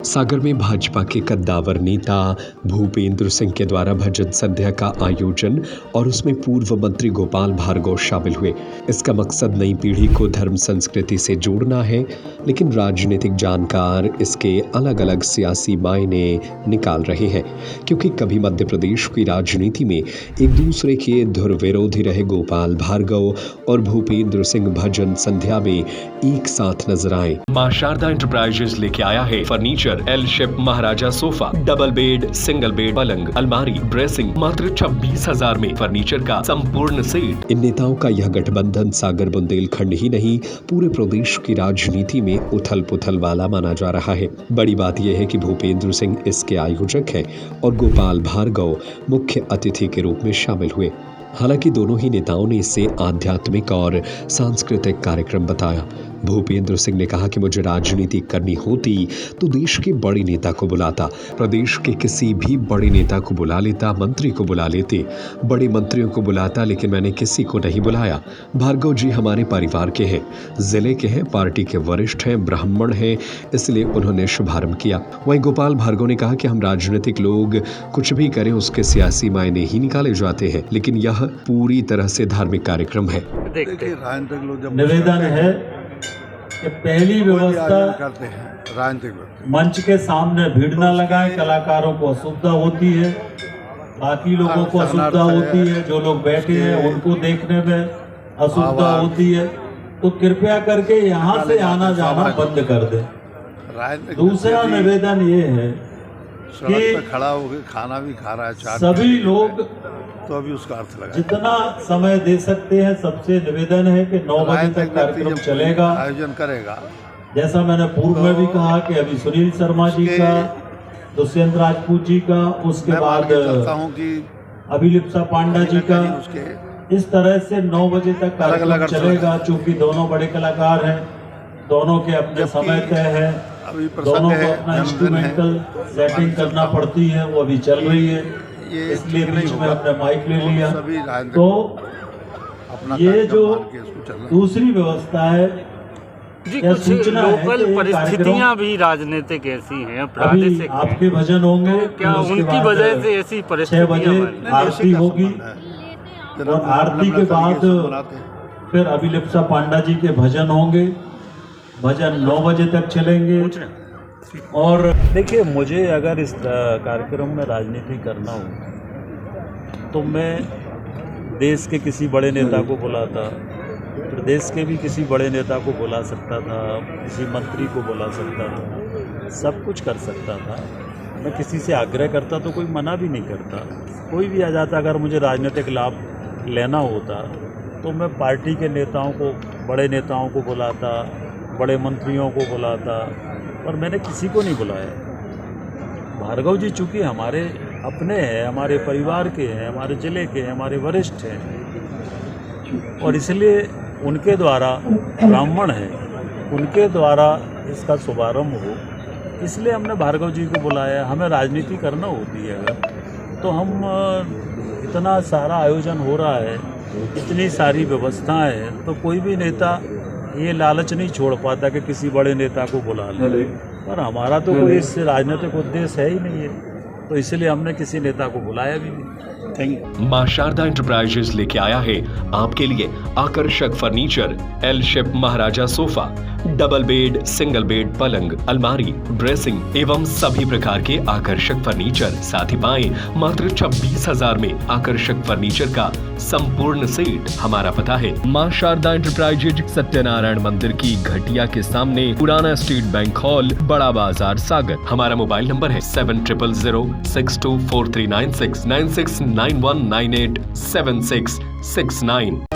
सागर में भाजपा के कद्दावर नेता भूपेंद्र सिंह के द्वारा भजन संध्या का आयोजन और उसमें पूर्व मंत्री गोपाल भार्गव शामिल हुए। इसका मकसद नई पीढ़ी को धर्म संस्कृति से जोड़ना है, लेकिन राजनीतिक जानकार इसके अलग अलग सियासी मायने निकाल रहे हैं, क्योंकि कभी मध्य प्रदेश की राजनीति में एक दूसरे के धुर विरोधी रहे गोपाल भार्गव और भूपेंद्र सिंह भजन संध्या में एक साथ नजर आए। मां शारदा एंटरप्राइजेस लेके आया है furniture L shape Maharaja sofa, double bed, single bed, पलंग, अलमारी, ड्रेसिंग मात्र 26,000 में फर्नीचर का संपूर्ण सेट। इन नेताओं का यह गठबंधन सागर बुंदेलखंड ही नहीं, पूरे प्रदेश की राजनीति में उथल पुथल वाला माना जा रहा है। बड़ी बात यह है कि भूपेंद्र सिंह इसके आयोजक हैं और गोपाल भार्गव मुख्य अतिथि के रूप में शामिल हुए। हालांकि दोनों ही नेताओं ने इसे आध्यात्मिक और सांस्कृतिक कार्यक्रम बताया। भूपेंद्र सिंह ने कहा कि मुझे राजनीति करनी होती तो देश के बड़े नेता को बुलाता, प्रदेश के किसी भी बड़े नेता को बुला लेता, मंत्री को बुला लेते, बड़े मंत्रियों को बुलाता, लेकिन मैंने किसी को नहीं बुलाया। भार्गव जी हमारे परिवार के हैं, जिले के हैं, पार्टी के वरिष्ठ हैं, ब्राह्मण हैं, इसलिए उन्होंने शुभारंभ किया। वहीं गोपाल भार्गव ने कहा कि हम राजनीतिक लोग कुछ भी करें उसके सियासी मायने ही निकाले जाते हैं, लेकिन यह पूरी तरह से धार्मिक कार्यक्रम है। निवेदन है कि पहली व्यवस्था करते हैं, राजनीतिक मंच के सामने भीड़ न लगाएं, कलाकारों को असुविधा होती है, बाकी लोगों को असुविधा होती है, जो लोग बैठे हैं उनको देखने में असुविधा होती है, तो कृपया करके यहाँ से आना जाना बंद कर दें। दूसरा निवेदन ये है कि खड़ा होकर खाना भी खा रहा है, सभी लोग तो अभी उसका अर्थ लगा जितना समय दे सकते हैं। सबसे निवेदन है कि 9 बजे तक कार्यक्रम चलेगा, आयोजन करेगा। जैसा मैंने पूर्व में भी कहा कि अभी सुनील शर्मा जी का, दुष्यंत राजपूत जी का, उसके बाद अभिलिप्सा पांडा जी का, इस तरह से 9 बजे तक कार्यक्रम चलेगा। चूंकि दोनों बड़े कलाकार हैं, दोनों के अपने समय तय है, दोनों को अपना इंस्ट्रूमेंटल सेटिंग करना पड़ती है, वो अभी चल रही है, इसलिए बीच में अपना माइक ले लिया। तो ये जो दूसरी व्यवस्था है जी, कुछ लोकल परिस्थितियां भी राजनीतिक ऐसी हैं, अभी आपके भजन होंगे, क्या उनकी वजह से ऐसी 6 परिस्थितियां बजे आरती होगी और आरती के बाद फिर अभिलिप्सा पांडा जी के भजन होंगे। भजन 9 बजे तक चलेंगे। और देखिए, मुझे अगर इस कार्यक्रम में राजनीति करना हो तो मैं देश के किसी बड़े नेता को बुलाता, प्रदेश के भी किसी बड़े नेता को बुला सकता था, किसी मंत्री को बुला सकता था, सब कुछ कर सकता था। मैं किसी से आग्रह करता तो कोई मना भी नहीं करता, कोई भी आ जाता। अगर मुझे राजनीतिक लाभ लेना होता तो मैं पार्टी के नेताओं को, बड़े नेताओं को बुलाता, बड़े मंत्रियों को बुलाता, पर मैंने किसी को नहीं बुलाया। भार्गव जी चूँकि हमारे अपने हैं, हमारे परिवार के हैं, हमारे ज़िले के हैं, हमारे वरिष्ठ हैं, और इसलिए उनके द्वारा, ब्राह्मण हैं, उनके द्वारा इसका शुभारंभ हो, इसलिए हमने भार्गव जी को बुलाया। हमें राजनीति करना होती है अगर, तो हम इतना सारा आयोजन हो रहा है, इतनी सारी व्यवस्थाएं हैं, तो कोई भी नेता ये लालच नहीं छोड़ पाता कि किसी बड़े नेता को बुला ले, पर हमारा तो कोई इससे राजनीतिक उद्देश्य है ही नहीं है, तो इसलिए हमने किसी नेता को बुलाया भी नहीं। मां शारदा एंटरप्राइजेस लेके आया है आपके लिए आकर्षक furniture L shape Maharaja sofa, double bed, single bed, पलंग, अलमारी, ड्रेसिंग एवं सभी प्रकार के आकर्षक फर्नीचर। साथ ही पाएं मात्र 26,000 में आकर्षक फर्नीचर का संपूर्ण सेट। हमारा पता है मां शारदा एंटरप्राइजेज, सत्यनारायण मंदिर की घटिया के सामने, पुराना स्टेट बैंक हॉल, बड़ा बाजार, सागर। हमारा मोबाइल नंबर है 7000624396 9691987669।